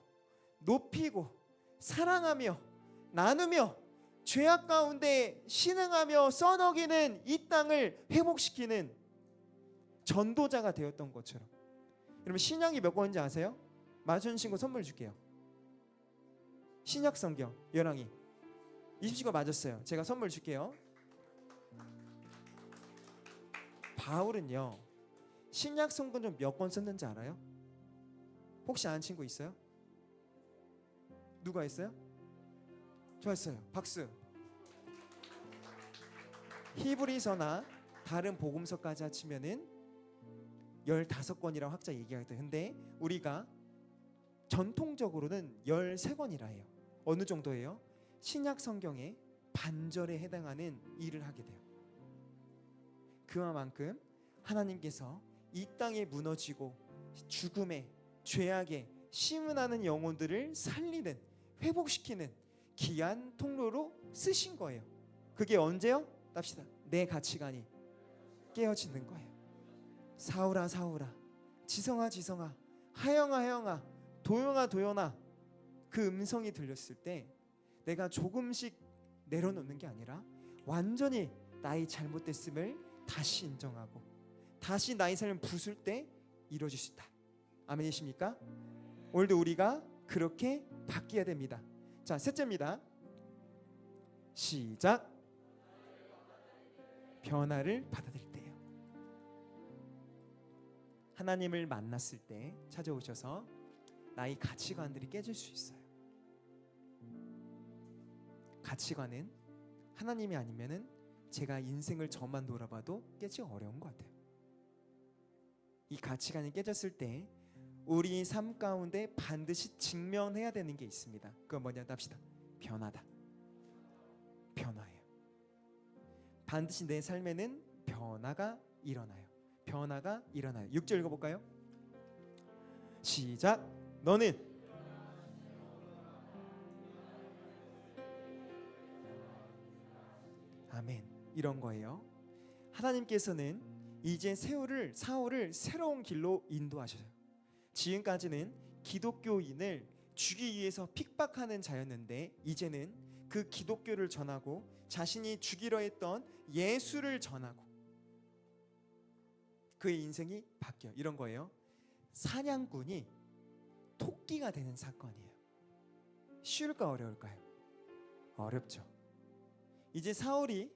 높이고 사랑하며 나누며 죄악 가운데 신흥하며 써먹이는 이 땅을 회복시키는 전도자가 되었던 것처럼. 여러분 신약이 몇 권인지 아세요? 맞추신 거 선물 줄게요. 신약 성경 열왕기 20권 맞았어요. 제가 선물 줄게요. 바울은요 신약 성경 좀 몇 권 썼는지 알아요? 혹시 아는 친구 있어요? 누가 있어요? 좋았어요. 박수. 히브리서나 다른 복음서까지 합치면은 15권이라고 학자 얘기하거든요. 근데 우리가 전통적으로는 13권이라 해요. 어느 정도예요? 신약 성경의 반절에 해당하는 일을 하게 돼요. 그만큼 하나님께서 이 땅에 무너지고 죽음에 죄악에 심은하는 영혼들을 살리는, 회복시키는 귀한 통로로 쓰신 거예요. 그게 언제요? 답시다. 내 가치관이 깨어지는 거예요. 사울아 사울아 지성아 지성아, 하영아 하영아, 도영아 도연아, 그 음성이 들렸을 때 내가 조금씩 내려놓는 게 아니라 완전히 나의 잘못됐음을 다시 인정하고 다시 나의 삶을 부술 때 이루어질 수 있다. 아멘이십니까? 오늘도 우리가 그렇게 바뀌어야 됩니다. 자, 셋째입니다. 시작. 변화를 받아들일 때예요. 하나님을 만났을 때 찾아오셔서 나의 가치관들이 깨질 수 있어요. 가치관은 하나님이 아니면은 제가 인생을 저만 돌아봐도 깨지기 어려운 것 같아요. 이 가치관이 깨졌을 때 우리 삶 가운데 반드시 직면해야 되는 게 있습니다. 그건 뭐냐 합시다. 변화다. 변화예요. 반드시 내 삶에는 변화가 일어나요. 변화가 일어나요. 6절 읽어볼까요? 시작. 너는 아멘. 이런 거예요. 하나님께서는 이제 사울을 새로운 길로 인도하셔요. 지금까지는 기독교인을 죽이기 위해서 핍박하는 자였는데 이제는 그 기독교를 전하고 자신이 죽이려 했던 예수를 전하고 그의 인생이 바뀌어요. 이런 거예요. 사냥꾼이 토끼가 되는 사건이에요. 쉬울까 어려울까요? 어렵죠. 이제 사울이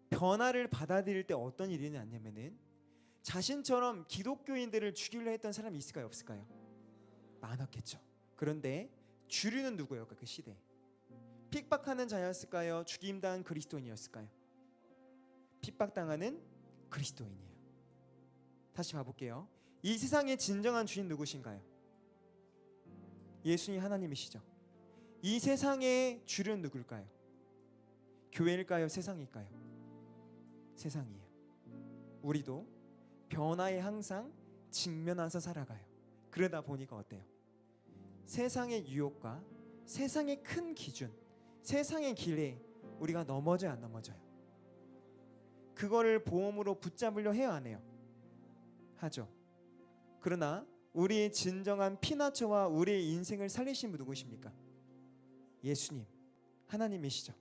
변화를 받아들일 때 어떤 일이 났냐면은 자신처럼 기독교인들을 죽이려 했던 사람이 있을까요? 없을까요? 많았겠죠. 그런데 주류는 누구예요? 그 시대에 핍박하는 자였을까요? 죽임당한 그리스도인이었을까요? 핍박당하는 그리스도인이에요. 다시 봐볼게요. 이 세상의 진정한 주인 누구신가요? 예수님 하나님이시죠. 이 세상의 주류는 누굴까요? 교회일까요? 세상일까요? 세상이에요. 우리도 변화에 항상 직면해서 살아가요. 그러다 보니까 어때요? 세상의 유혹과 세상의 큰 기준, 세상의 길에 우리가 넘어져요, 안 넘어져요? 그거를 보험으로 붙잡으려 해요, 안 해요? 하죠. 그러나 우리의 진정한 피나처와 우리의 인생을 살리신 분 누구십니까? 예수님, 하나님이시죠.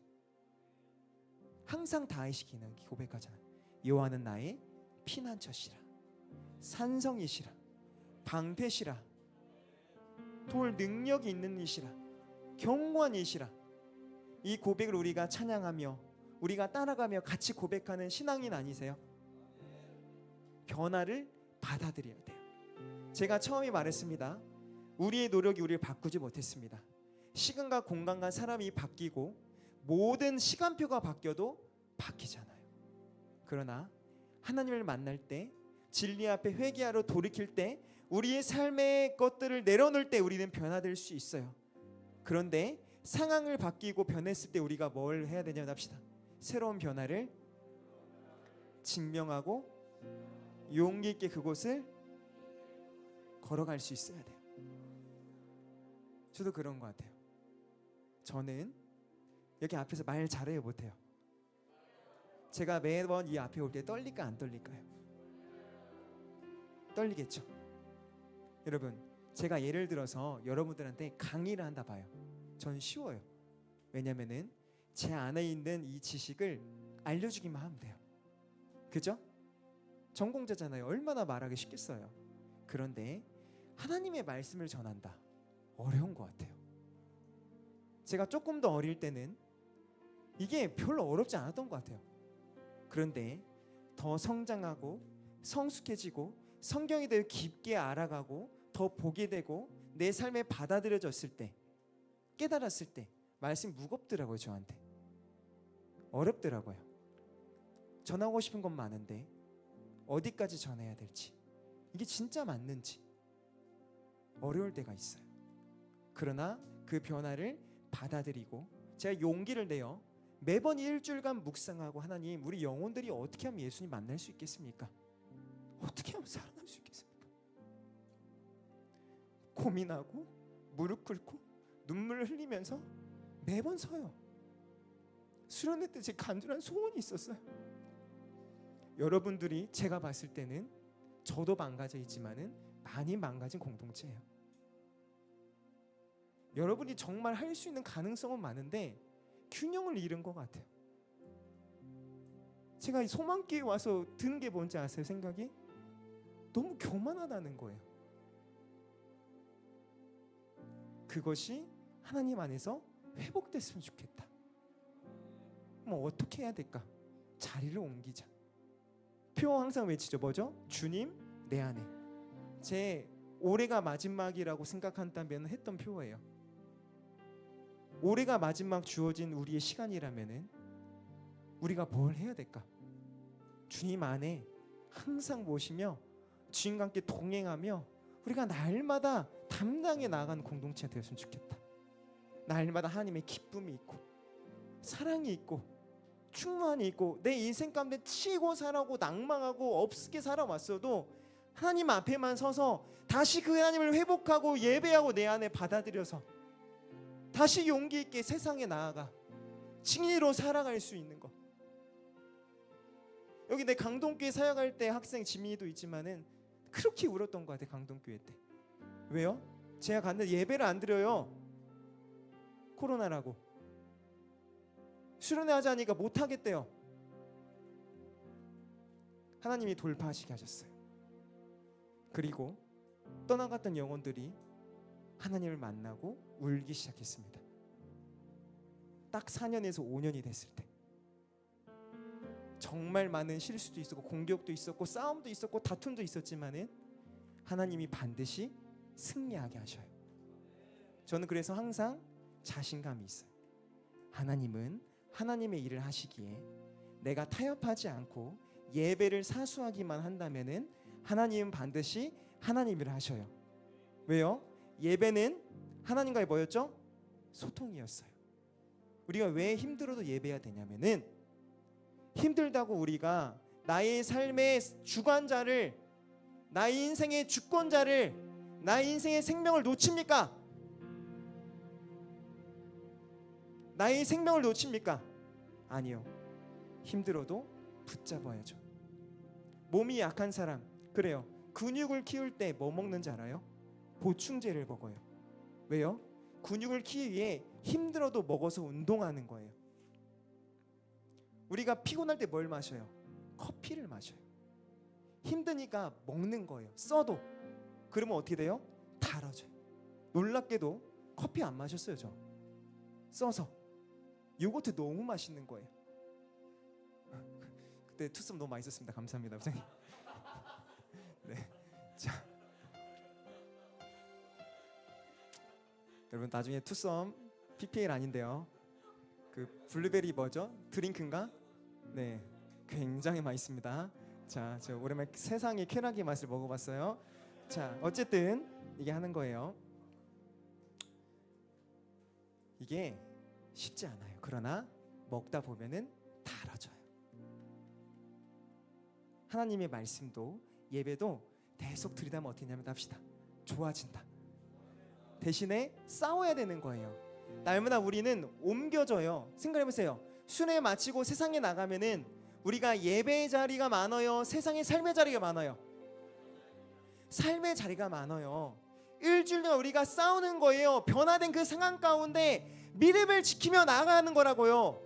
항상 다하시기는 고백하잖아요. 여호와는 나의 피난처시라, 산성이시라, 방패시라, 돌 능력이 있는 이시라, 경관이시라. 이 고백을 우리가 찬양하며 우리가 따라가며 같이 고백하는 신앙인 아니세요? 변화를 받아들여야 돼요. 제가 처음에 말했습니다. 우리의 노력이 우리를 바꾸지 못했습니다. 시간과 공간과 사람이 바뀌고 모든 시간표가 바뀌어도 바뀌잖아요. 그러나 하나님을 만날 때, 진리 앞에 회개하러 돌이킬 때, 우리의 삶의 것들을 내려놓을 때 우리는 변화될 수 있어요. 그런데 상황을 바뀌고 변했을 때 우리가 뭘 해야 되냐면 합시다. 새로운 변화를 증명하고 용기 있게 그곳을 걸어갈 수 있어야 돼요. 저도 그런 것 같아요. 저는 여기 앞에서 말 잘해요, 못해요? 제가 매번 이 앞에 올 때 떨릴까 안 떨릴까요? 떨리겠죠. 여러분, 제가 예를 들어서 여러분들한테 강의를 한다 봐요. 전 쉬워요. 왜냐면은 제 안에 있는 이 지식을 알려주기만 하면 돼요. 그죠? 전공자잖아요. 얼마나 말하기 쉽겠어요. 그런데 하나님의 말씀을 전한다. 어려운 것 같아요. 제가 조금 더 어릴 때는 이게 별로 어렵지 않았던 것 같아요. 그런데 더 성장하고 성숙해지고 성경에 대해 깊게 알아가고 더 보게 되고 내 삶에 받아들여졌을 때, 깨달았을 때 말씀이 무겁더라고요. 저한테 어렵더라고요. 전하고 싶은 건 많은데 어디까지 전해야 될지, 이게 진짜 맞는지 어려울 때가 있어요. 그러나 그 변화를 받아들이고 제가 용기를 내어 매번 일주일간 묵상하고, 하나님, 우리 영혼들이 어떻게 하면 예수님 만날 수 있겠습니까? 어떻게 하면 살아날 수 있겠습니까? 고민하고 무릎 꿇고 눈물을 흘리면서 매번 서요. 수련회 때 제 간절한 소원이 있었어요. 여러분들이 제가 봤을 때는 저도 망가져 있지만은 많이 망가진 공동체예요. 여러분이 정말 할 수 있는 가능성은 많은데 균형을 잃은 것 같아요. 제가 이 소망교회 와서 드는 게 뭔지 아세요? 생각이 너무 교만하다는 거예요. 그것이 하나님 안에서 회복됐으면 좋겠다. 뭐 어떻게 해야 될까? 자리를 옮기자. 표 항상 외치죠. 뭐죠? 주님 내 안에. 제 올해가 마지막이라고 생각한다면 했던 표예요. 올해가 마지막 주어진 우리의 시간이라면은 우리가 뭘 해야 될까? 주님 안에 항상 모시며 주님과 함께 동행하며 우리가 날마다 담당해 나가는 공동체가 되었으면 좋겠다. 날마다 하나님의 기쁨이 있고 사랑이 있고 충만이 있고 내 인생 가운데 치고 살아고 낭망하고 없게 살아왔어도 하나님 앞에만 서서 다시 그 하나님을 회복하고 예배하고 내 안에 받아들여서 다시 용기 있게 세상에 나아가 증인으로 살아갈 수 있는 것. 여기 내 강동교회 사역할 때 학생 지민이도 있지만은 그렇게 울었던 것 같아. 강동교회 때. 왜요? 제가 갔는데 예배를 안 드려요. 코로나라고. 수련회 하자니까 못 하겠대요. 하나님이 돌파하시게 하셨어요. 그리고 떠나갔던 영혼들이 하나님을 만나고 울기 시작했습니다. 딱 4년에서 5년이 됐을 때 정말 많은 실수도 있었고 공격도 있었고 싸움도 있었고 다툼도 있었지만은 하나님이 반드시 승리하게 하셔요. 저는 그래서 항상 자신감이 있어요. 하나님은 하나님의 일을 하시기에 내가 타협하지 않고 예배를 사수하기만 한다면은 하나님은 반드시 하나님 일을 하셔요. 왜요? 예배는 하나님과의 뭐였죠? 소통이었어요. 우리가 왜 힘들어도 예배해야 되냐면은 힘들다고 우리가 나의 삶의 주관자를, 나의 인생의 주권자를, 나의 인생의 생명을 놓칩니까? 나의 생명을 놓칩니까? 아니요. 힘들어도 붙잡아야죠. 몸이 약한 사람, 그래요. 근육을 키울 때 뭐 먹는지 알아요? 보충제를 먹어요. 왜요? 근육을 키우기 위해 힘들어도 먹어서 운동하는 거예요. 우리가 피곤할 때 뭘 마셔요? 커피를 마셔요. 힘드니까 먹는 거예요. 써도. 그러면 어떻게 돼요? 달아져요. 놀랍게도 커피 안 마셨어요. 저 써서 요거트 너무 맛있는 거예요. 그때 투썸 너무 맛있었습니다. 감사합니다, 선생님. 네, 자, 여러분 나중에 투썸 PPL 아닌데요. 그 블루베리 뭐죠? 드링크인가? 네, 굉장히 맛있습니다. 자, 저 오랜만에 세상의 쾌락의 맛을 먹어봤어요. 자, 어쨌든 이게 하는 거예요. 이게 쉽지 않아요. 그러나 먹다 보면은 달아져요. 하나님의 말씀도 예배도 계속 들이다면 어떻게 하냐면 합시다. 좋아진다. 대신에 싸워야 되는 거예요. 날마다 우리는 옮겨져요. 생각해보세요. 순회 마치고 세상에 나가면은 우리가 예배의 자리가 많아요? 세상의 삶의 자리가 많아요? 삶의 자리가 많아요. 일주일 동안 우리가 싸우는 거예요. 변화된 그 상황 가운데 믿음을 지키며 나아가는 거라고요.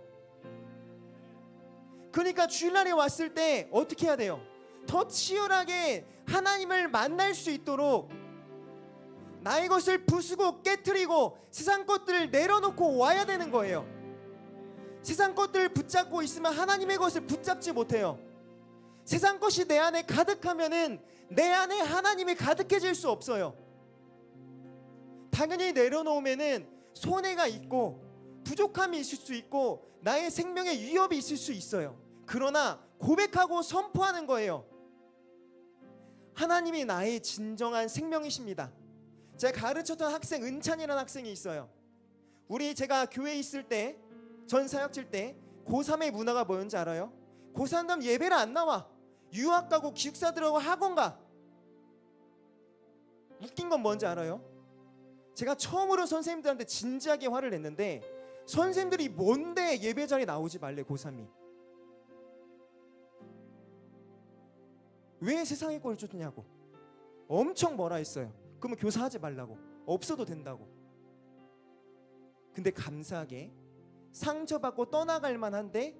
그러니까 주일날에 왔을 때 어떻게 해야 돼요? 더 치열하게 하나님을 만날 수 있도록 나의 것을 부수고 깨트리고 세상 것들을 내려놓고 와야 되는 거예요. 세상 것들을 붙잡고 있으면 하나님의 것을 붙잡지 못해요. 세상 것이 내 안에 가득하면은 내 안에 하나님이 가득해질 수 없어요. 당연히 내려놓으면은 손해가 있고 부족함이 있을 수 있고 나의 생명에 위협이 있을 수 있어요. 그러나 고백하고 선포하는 거예요. 하나님이 나의 진정한 생명이십니다. 제가 가르쳤던 학생 은찬이라는 학생이 있어요. 제가 교회에 있을 때 전 사역질 때 고3의 문화가 뭐였는지 알아요? 고3 되면 예배를 안 나와. 유학 가고 기숙사 들어가고 학원 가. 웃긴 건 뭔지 알아요? 제가 처음으로 선생님들한테 진지하게 화를 냈는데 선생님들이 뭔데 예배 자리에 나오지 말래. 고3이 왜 세상의 꼴을 쫓냐고. 엄청 뭐라 했어요. 그러면 교사하지 말라고, 없어도 된다고. 근데 감사하게 상처받고 떠나갈 만한데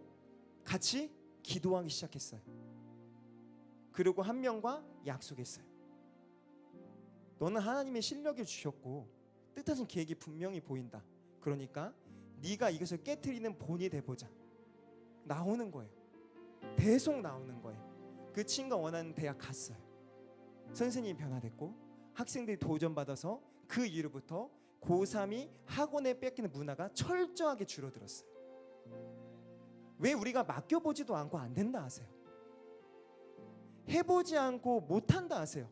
같이 기도하기 시작했어요. 그리고 한 명과 약속했어요. 너는 하나님의 실력을 주셨고 뜻하신 계획이 분명히 보인다. 그러니까 네가 이것을 깨트리는 본이 돼보자. 나오는 거예요. 계속 나오는 거예요. 그 친구가 원하는 대학 갔어요. 선생님이 변화됐고 학생들이 도전받아서 그 이후부터 고3이 학원에 뺏기는 문화가 철저하게 줄어들었어요. 왜 우리가 맡겨보지도 않고 안 된다 하세요? 해보지 않고 못한다 하세요?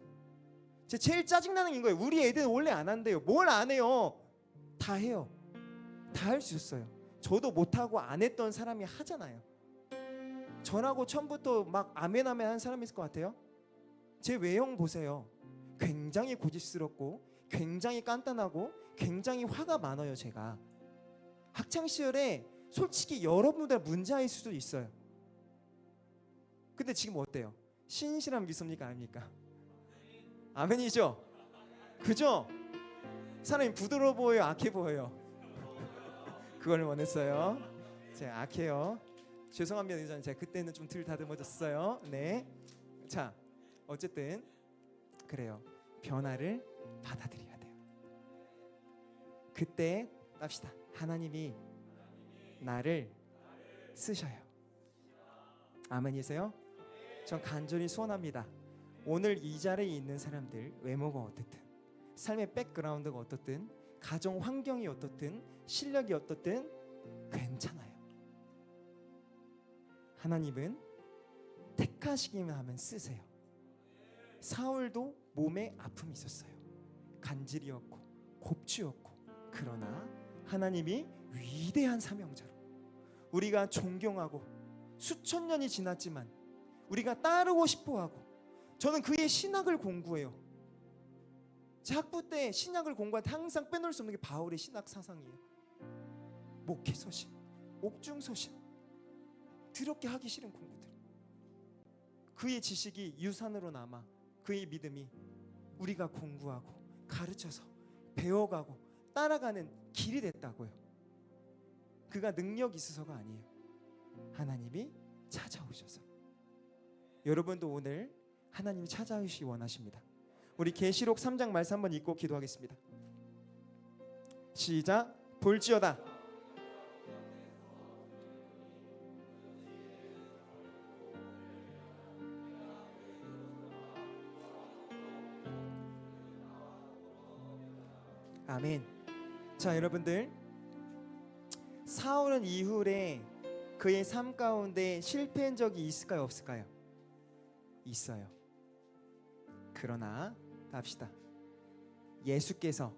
제일 짜증나는 게 이거예요. 우리 애들은 원래 안 한대요. 뭘 안 해요? 다 해요. 다 할 수 있어요. 저도 못하고 안 했던 사람이 하잖아요. 전하고 처음부터 막 아멘 아멘 하는 사람이 있을 것 같아요? 제 외형 보세요. 굉장히 고집스럽고 굉장히 깐단하고 굉장히 화가 많아요. 제가 학창시절에 솔직히 여러분들 문제일 수도 있어요. 근데 지금 어때요? 신실한 미소입니까 아닙니까? 아멘이죠? 그죠? 사람이 부드러워 보여요? 악해 보여요? 그걸 원했어요. 제가 악해요. 죄송합니다 의장님. 제가 그때는 좀 덜 다듬어졌어요. 네. 자 어쨌든 그래요. 변화를 받아들여야 돼요. 그때 합시다. 하나님이 나를 쓰셔요. 아멘이세요? 전 간절히 소원합니다. 오늘 이 자리에 있는 사람들 외모가 어떻든 삶의 백그라운드가 어떻든 가정 환경이 어떻든 실력이 어떻든 괜찮아요. 하나님은 택하시기만 하면 쓰세요. 사울도 몸에 아픔이 있었어요. 간질이었고 곱추였고 그러나 하나님이 위대한 사명자로 우리가 존경하고 수천 년이 지났지만 우리가 따르고 싶어하고 저는 그의 신학을 공부해요. 제 학부 때 신학을 공부할 때 항상 빼놓을 수 없는 게 바울의 신학 사상이에요. 목회서신, 옥중서신, 더럽게 하기 싫은 공부들. 그의 지식이 유산으로 남아 그의 믿음이 우리가 공부하고 가르쳐서 배워가고 따라가는 길이 됐다고요. 그가 능력이 있어서가 아니에요. 하나님이 찾아오셔서. 여러분도 오늘 하나님이 찾아오시기 원하십니다. 우리 계시록 3장 말씀 한번 읽고 기도하겠습니다. 시작. 볼지어다 아멘. 자 여러분들, 사울은 이후에 그의 삶 가운데 실패한 적이 있을까요 없을까요? 있어요. 그러나 합시다. 예수께서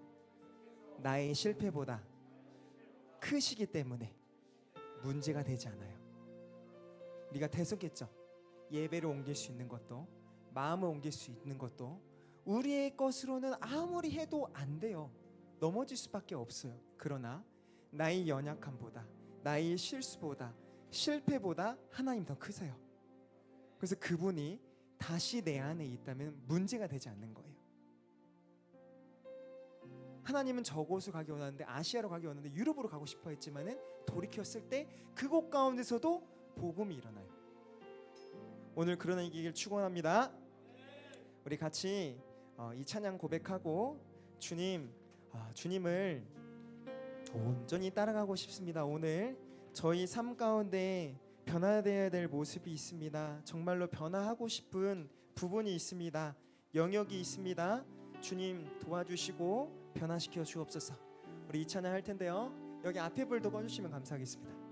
나의 실패보다 크시기 때문에 문제가 되지 않아요. 우리가 대속했죠. 예배를 옮길 수 있는 것도 마음을 옮길 수 있는 것도 우리의 것으로는 아무리 해도 안 돼요. 넘어질 수밖에 없어요. 그러나 나의 연약함보다 나의 실수보다 실패보다 하나님 더 크세요. 그래서 그분이 다시 내 안에 있다면 문제가 되지 않는 거예요. 하나님은 저곳으로 가기 원하는데 아시아로 가기 원하는데 유럽으로 가고 싶어 했지만은 돌이켰을 때 그곳 가운데서도 복음이 일어나요. 오늘 그런 얘기를 축원합니다. 우리 같이 이 찬양 고백하고 주님을 온전히 따라가고 싶습니다. 오늘 저희 삶 가운데 변화되어야 될 모습이 있습니다. 정말로 변화하고 싶은 부분이 있습니다. 영역이 있습니다. 주님 도와주시고 변화시켜 주옵소서. 우리 이 찬양 할 텐데요. 여기 앞에 불도 꺼주시면 감사하겠습니다.